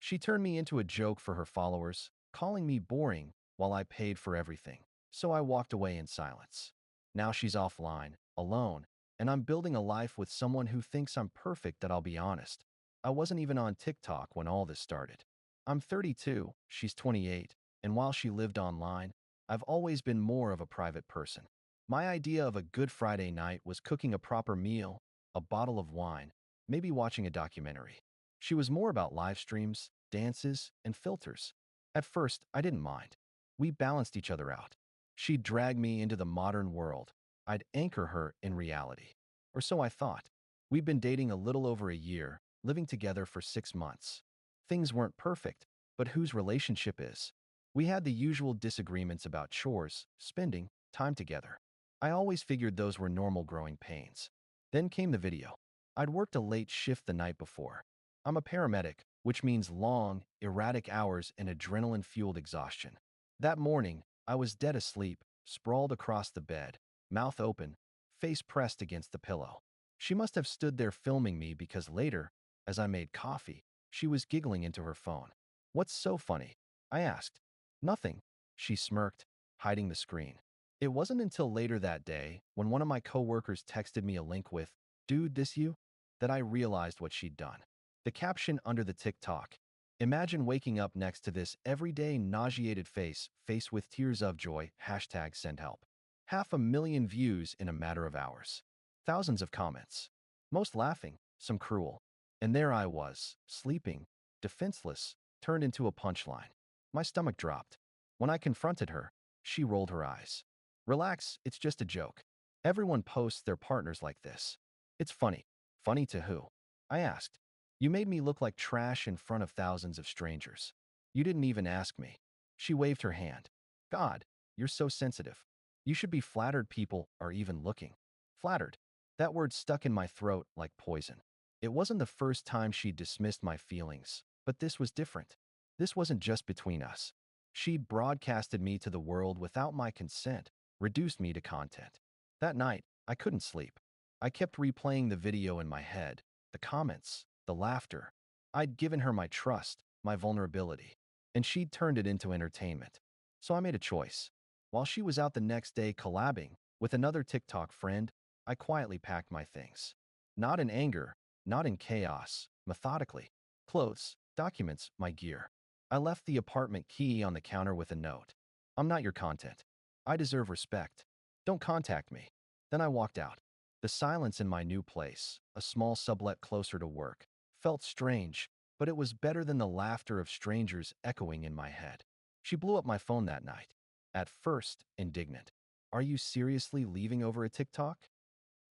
She turned me into a joke for her followers, calling me boring while I paid for everything. So I walked away in silence. Now she's offline, alone, and I'm building a life with someone who thinks I'm perfect. That I'll be honest, I wasn't even on TikTok when all this started. I'm 32, she's 28, and while she lived online, I've always been more of a private person. My idea of a good Friday night was cooking a proper meal, a bottle of wine, maybe watching a documentary. She was more about live streams, dances, and filters. At first, I didn't mind. We balanced each other out. She'd drag me into the modern world. I'd anchor her in reality. Or so I thought. We'd been dating a little over a year, living together for 6 months. Things weren't perfect, but whose relationship is? We had the usual disagreements about chores, spending time together. I always figured those were normal growing pains. Then came the video. I'd worked a late shift the night before. I'm a paramedic, which means long, erratic hours and adrenaline-fueled exhaustion. That morning, I was dead asleep, sprawled across the bed, mouth open, face pressed against the pillow. She must have stood there filming me because later, as I made coffee, she was giggling into her phone. "What's so funny?" I asked. "Nothing," she smirked, hiding the screen. It wasn't until later that day, when one of my coworkers texted me a link with, "Dude, this you?" that I realized what she'd done. The caption under the TikTok: "Imagine waking up next to this everyday nauseated face with tears of joy, hashtag send help." 500,000 views in a matter of hours. Thousands of comments. Most laughing, some cruel. And there I was, sleeping, defenseless, turned into a punchline. My stomach dropped. When I confronted her, she rolled her eyes. "Relax, it's just a joke. Everyone posts their partners like this. It's funny." "Funny to who?" I asked. "You made me look like trash in front of thousands of strangers. You didn't even ask me." She waved her hand. "God, you're so sensitive. You should be flattered people are even looking." Flattered. That word stuck in my throat like poison. It wasn't the first time she'd dismissed my feelings, but this was different. This wasn't just between us. She'd broadcasted me to the world without my consent, reduced me to content. That night, I couldn't sleep. I kept replaying the video in my head, the comments, the laughter. I'd given her my trust, my vulnerability, and she'd turned it into entertainment. So I made a choice. While she was out the next day collabing with another TikTok friend, I quietly packed my things. Not in anger, not in chaos, methodically. Clothes, documents, my gear. I left the apartment key on the counter with a note. "I'm not your content. I deserve respect. Don't contact me." Then I walked out. The silence in my new place, a small sublet closer to work, felt strange, but it was better than the laughter of strangers echoing in my head. She blew up my phone that night. At first, indignant. "Are you seriously leaving over a TikTok?"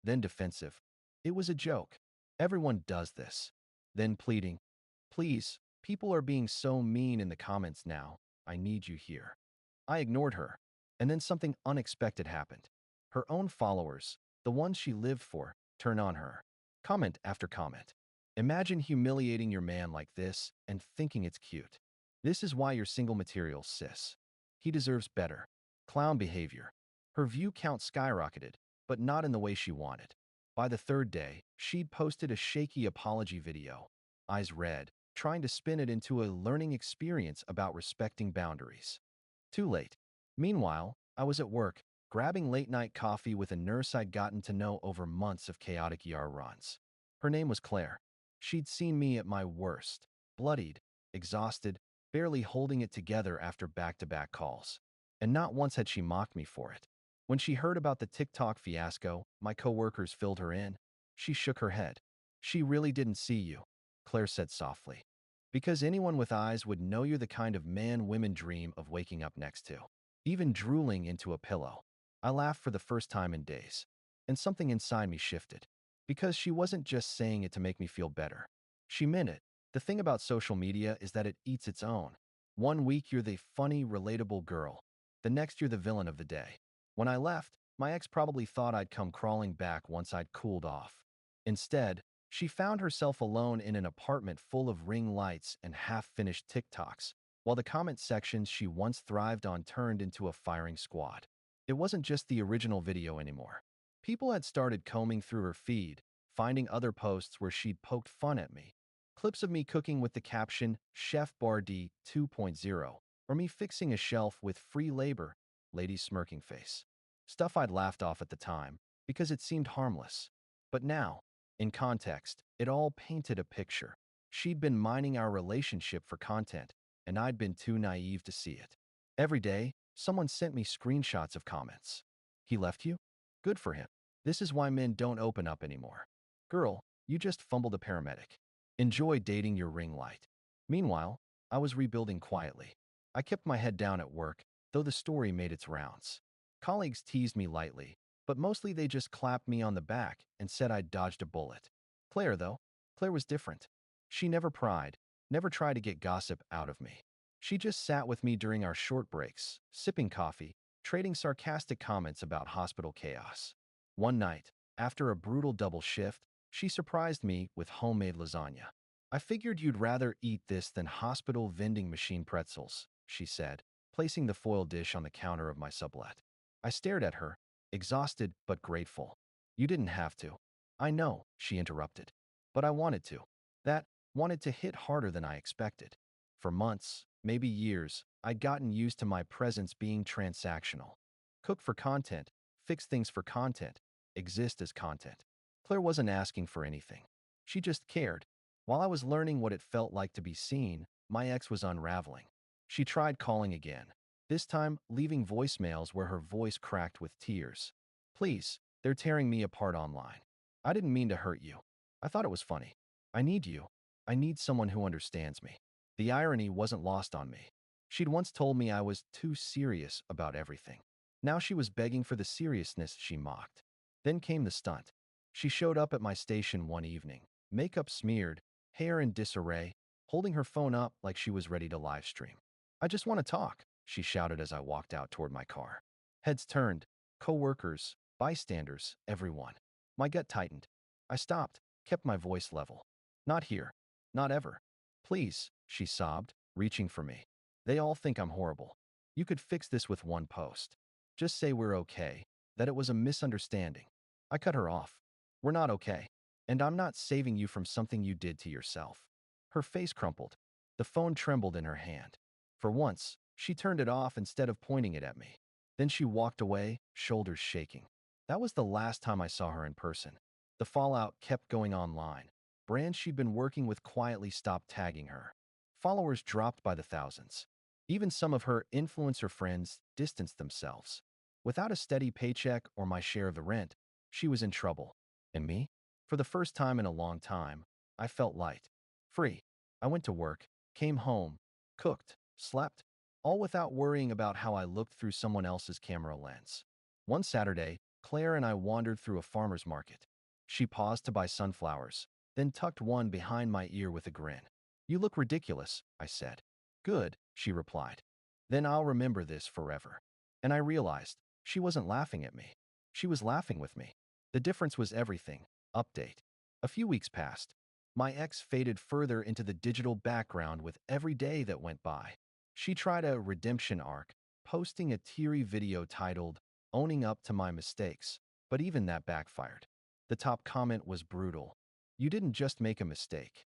Then defensive. "It was a joke. Everyone does this." Then pleading. "Please, people are being so mean in the comments now. I need you here." I ignored her. And then something unexpected happened. Her own followers, the ones she lived for, turned on her. Comment after comment. "Imagine humiliating your man like this and thinking it's cute. This is why you're single material, sis. He deserves better." Clown behavior. Her view count skyrocketed, but not in the way she wanted. By the third day, she'd posted a shaky apology video, eyes red, trying to spin it into a learning experience about respecting boundaries. Too late. Meanwhile, I was at work, grabbing late-night coffee with a nurse I'd gotten to know over months of chaotic ER runs. Her name was Claire. She'd seen me at my worst, bloodied, exhausted, barely holding it together after back-to-back calls. And not once had she mocked me for it. When she heard about the TikTok fiasco, my coworkers filled her in. She shook her head. "She really didn't see you," Claire said softly. "Because anyone with eyes would know you're the kind of man women dream of waking up next to, even drooling into a pillow." I laughed for the first time in days, and something inside me shifted. Because she wasn't just saying it to make me feel better. She meant it. The thing about social media is that it eats its own. One week you're the funny, relatable girl. The next you're the villain of the day. When I left, my ex probably thought I'd come crawling back once I'd cooled off. Instead, she found herself alone in an apartment full of ring lights and half-finished TikToks, while the comment sections she once thrived on turned into a firing squad. It wasn't just the original video anymore. People had started combing through her feed, finding other posts where she'd poked fun at me, Clips of me cooking with the caption, Chef Boyardee 2.0, or me fixing a shelf with free labor, lady's smirking face. Stuff I'd laughed off at the time, because it seemed harmless. But now, in context, it all painted a picture. She'd been mining our relationship for content, and I'd been too naive to see it. Every day, someone sent me screenshots of comments. He left you? Good for him. This is why men don't open up anymore. Girl, you just fumbled a paramedic. Enjoy dating your ring light. Meanwhile, I was rebuilding quietly. I kept my head down at work, though the story made its rounds. Colleagues teased me lightly, but mostly they just clapped me on the back and said I'd dodged a bullet. Claire, though, Claire was different. She never pried, never tried to get gossip out of me. She just sat with me during our short breaks, sipping coffee, trading sarcastic comments about hospital chaos. One night, after a brutal double shift, she surprised me with homemade lasagna. I figured you'd rather eat this than hospital vending machine pretzels, she said, placing the foil dish on the counter of my sublet. I stared at her, exhausted but grateful. You didn't have to. I know, she interrupted. But I wanted to. That wanted to hit harder than I expected. For months, maybe years, I'd gotten used to my presence being transactional. Cook for content, fix things for content, exist as content. Claire wasn't asking for anything. She just cared. While I was learning what it felt like to be seen, my ex was unraveling. She tried calling again, this time leaving voicemails where her voice cracked with tears. Please, they're tearing me apart online. I didn't mean to hurt you. I thought it was funny. I need you. I need someone who understands me. The irony wasn't lost on me. She'd once told me I was too serious about everything. Now she was begging for the seriousness she mocked. Then came the stunt. She showed up at my station one evening, makeup smeared, hair in disarray, holding her phone up like she was ready to live stream. I just want to talk, she shouted as I walked out toward my car. Heads turned, co-workers, bystanders, everyone. My gut tightened. I stopped, kept my voice level. Not here. Not ever. Please, she sobbed, reaching for me. They all think I'm horrible. You could fix this with one post. Just say we're okay, that it was a misunderstanding. I cut her off. We're not okay. And I'm not saving you from something you did to yourself. Her face crumpled. The phone trembled in her hand. For once, she turned it off instead of pointing it at me. Then she walked away, shoulders shaking. That was the last time I saw her in person. The fallout kept going online. Brands she'd been working with quietly stopped tagging her. Followers dropped by the thousands. Even some of her influencer friends distanced themselves. Without a steady paycheck or my share of the rent, she was in trouble. And me? For the first time in a long time, I felt light. Free. I went to work, came home, cooked, slept, all without worrying about how I looked through someone else's camera lens. One Saturday, Claire and I wandered through a farmer's market. She paused to buy sunflowers, then tucked one behind my ear with a grin. You look ridiculous, I said. Good, she replied. Then I'll remember this forever. And I realized she wasn't laughing at me. She was laughing with me. The difference was everything. Update. A few weeks passed. My ex faded further into the digital background with every day that went by. She tried a redemption arc, posting a teary video titled, Owning Up to My Mistakes, but even that backfired. The top comment was brutal. You didn't just make a mistake.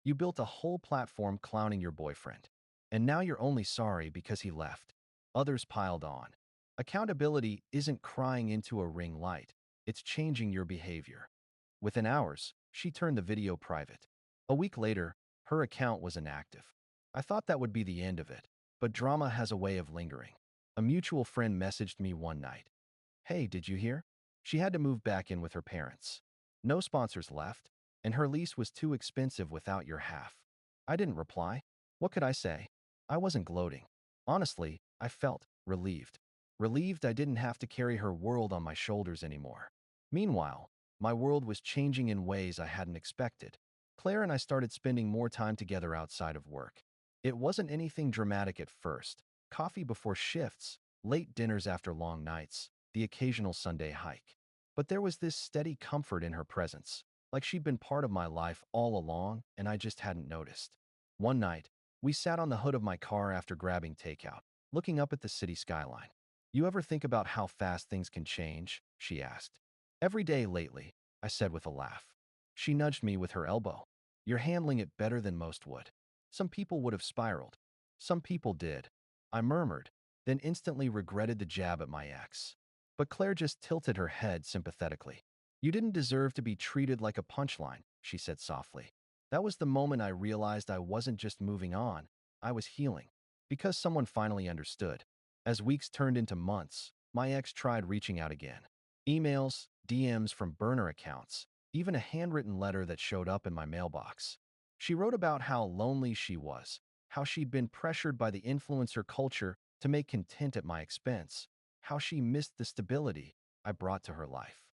You built a whole platform clowning your boyfriend. And now you're only sorry because he left. Others piled on. Accountability isn't crying into a ring light. It's changing your behavior. Within hours, she turned the video private. A week later, her account was inactive. I thought that would be the end of it, but drama has a way of lingering. A mutual friend messaged me one night. Hey, did you hear? She had to move back in with her parents. No sponsors left, and her lease was too expensive without your half. I didn't reply. What could I say? I wasn't gloating. Honestly, I felt relieved. Relieved I didn't have to carry her world on my shoulders anymore. Meanwhile, my world was changing in ways I hadn't expected. Claire and I started spending more time together outside of work. It wasn't anything dramatic at first. Coffee before shifts, late dinners after long nights, the occasional Sunday hike. But there was this steady comfort in her presence, like she'd been part of my life all along and I just hadn't noticed. One night, we sat on the hood of my car after grabbing takeout, looking up at the city skyline. You ever think about how fast things can change? She asked. Every day lately, I said with a laugh. She nudged me with her elbow. You're handling it better than most would. Some people would have spiraled. Some people did. I murmured, then instantly regretted the jab at my ex. But Claire just tilted her head sympathetically. You didn't deserve to be treated like a punchline, she said softly. That was the moment I realized I wasn't just moving on, I was healing. Because someone finally understood. As weeks turned into months, my ex tried reaching out again. Emails, DMs from burner accounts, even a handwritten letter that showed up in my mailbox. She wrote about how lonely she was, how she'd been pressured by the influencer culture to make content at my expense, how she missed the stability I brought to her life.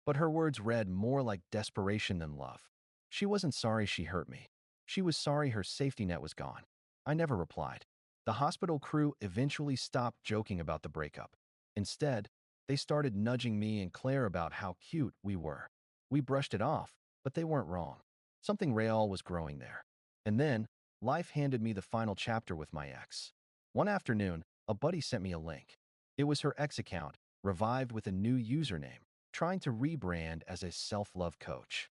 But her words read more like desperation than love. She wasn't sorry she hurt me. She was sorry her safety net was gone. I never replied. The hospital crew eventually stopped joking about the breakup. Instead, they started nudging me and Claire about how cute we were. We brushed it off, but they weren't wrong. Something real was growing there. And then, life handed me the final chapter with my ex. One afternoon, a buddy sent me a link. It was her ex account, revived with a new username, trying to rebrand as a self-love coach.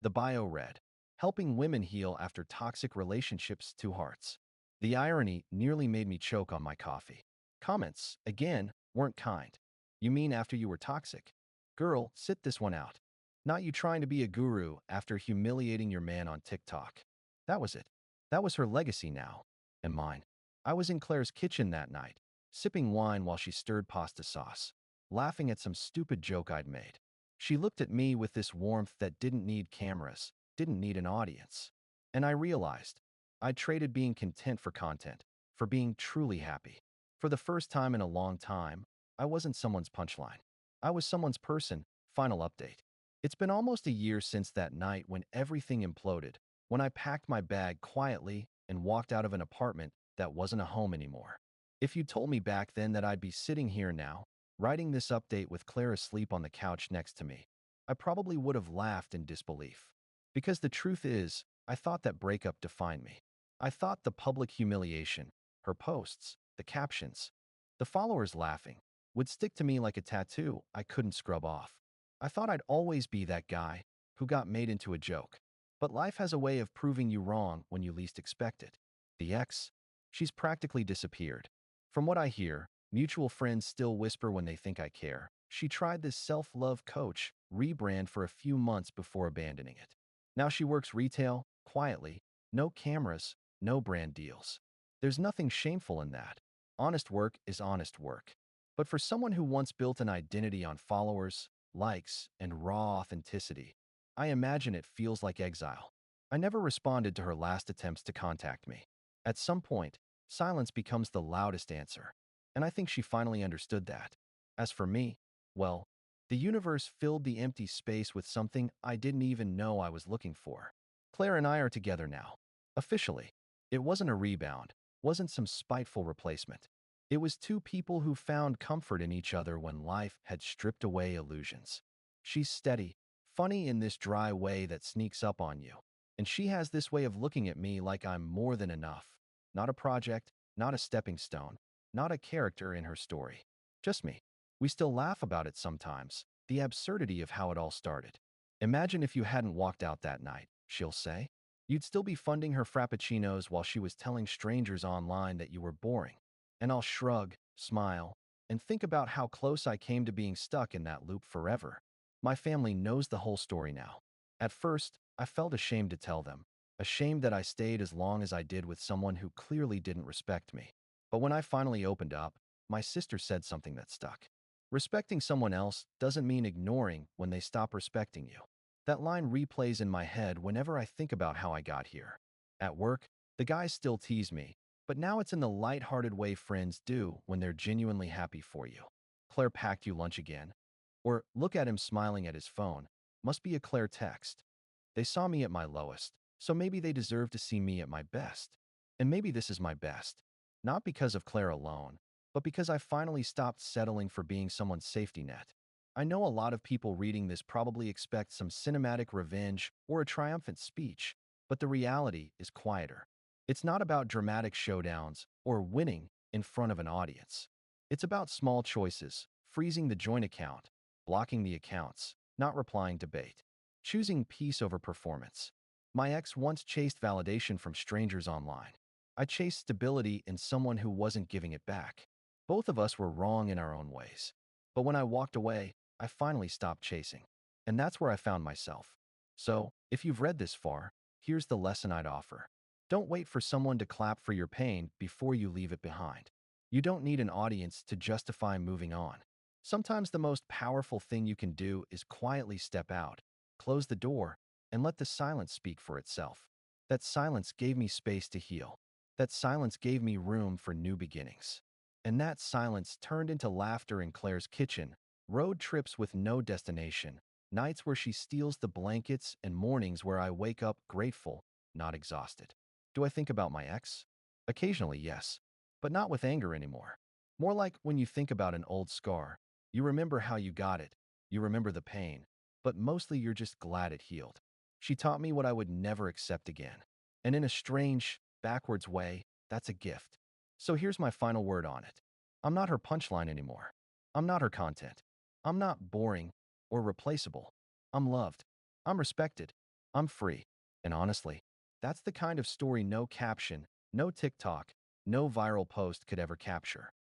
The bio read, helping women heal after toxic relationships, two hearts. The irony nearly made me choke on my coffee. Comments, again, weren't kind. You mean after you were toxic? Girl, sit this one out. Not you trying to be a guru after humiliating your man on TikTok. That was it. That was her legacy now. And mine. I was in Claire's kitchen that night, sipping wine while she stirred pasta sauce, laughing at some stupid joke I'd made. She looked at me with this warmth that didn't need cameras, didn't need an audience. And I realized I'd traded being content for content, for being truly happy. For the first time in a long time, I wasn't someone's punchline. I was someone's person. Final update. It's been almost a year since that night when everything imploded, when I packed my bag quietly and walked out of an apartment that wasn't a home anymore. If you told me back then that I'd be sitting here now, writing this update with Claire asleep on the couch next to me, I probably would have laughed in disbelief. Because the truth is, I thought that breakup defined me. I thought the public humiliation, her posts, the captions, the followers laughing, would stick to me like a tattoo I couldn't scrub off. I thought I'd always be that guy who got made into a joke. But life has a way of proving you wrong when you least expect it. The ex? She's practically disappeared. From what I hear, mutual friends still whisper when they think I care. She tried this self-love coach rebrand for a few months before abandoning it. Now she works retail, quietly, no cameras, no brand deals. There's nothing shameful in that. Honest work is honest work. But for someone who once built an identity on followers, likes, and raw authenticity, I imagine it feels like exile. I never responded to her last attempts to contact me. At some point, silence becomes the loudest answer. And I think she finally understood that. As for me, well, the universe filled the empty space with something I didn't even know I was looking for. Claire and I are together now. Officially. It wasn't a rebound, wasn't some spiteful replacement. It was two people who found comfort in each other when life had stripped away illusions. She's steady, funny in this dry way that sneaks up on you. And she has this way of looking at me like I'm more than enough. Not a project, not a stepping stone, not a character in her story. Just me. We still laugh about it sometimes, the absurdity of how it all started. Imagine if you hadn't walked out that night, she'll say. You'd still be funding her frappuccinos while she was telling strangers online that you were boring. And I'll shrug, smile, and think about how close I came to being stuck in that loop forever. My family knows the whole story now. At first, I felt ashamed to tell them, ashamed that I stayed as long as I did with someone who clearly didn't respect me. But when I finally opened up, my sister said something that stuck. Respecting someone else doesn't mean ignoring when they stop respecting you. That line replays in my head whenever I think about how I got here. At work, the guys still tease me, but now it's in the light-hearted way friends do when they're genuinely happy for you. Claire packed you lunch again? Or look at him smiling at his phone. Must be a Claire text. They saw me at my lowest, so maybe they deserve to see me at my best. And maybe this is my best. Not because of Claire alone, but because I finally stopped settling for being someone's safety net. I know a lot of people reading this probably expect some cinematic revenge or a triumphant speech, but the reality is quieter. It's not about dramatic showdowns or winning in front of an audience. It's about small choices, freezing the joint account, blocking the accounts, not replying to bait, choosing peace over performance. My ex once chased validation from strangers online. I chased stability in someone who wasn't giving it back. Both of us were wrong in our own ways. But when I walked away, I finally stopped chasing. And that's where I found myself. So, if you've read this far, here's the lesson I'd offer. Don't wait for someone to clap for your pain before you leave it behind. You don't need an audience to justify moving on. Sometimes the most powerful thing you can do is quietly step out, close the door, and let the silence speak for itself. That silence gave me space to heal. That silence gave me room for new beginnings. And that silence turned into laughter in Claire's kitchen, road trips with no destination, nights where she steals the blankets, and mornings where I wake up grateful, not exhausted. Do I think about my ex? Occasionally, yes, but not with anger anymore. More like when you think about an old scar. You remember how you got it, you remember the pain, but mostly you're just glad it healed. She taught me what I would never accept again. And in a strange, backwards way, that's a gift. So here's my final word on it. I'm not her punchline anymore. I'm not her content. I'm not boring or replaceable. I'm loved. I'm respected. I'm free. And honestly, that's the kind of story no caption, no TikTok, no viral post could ever capture.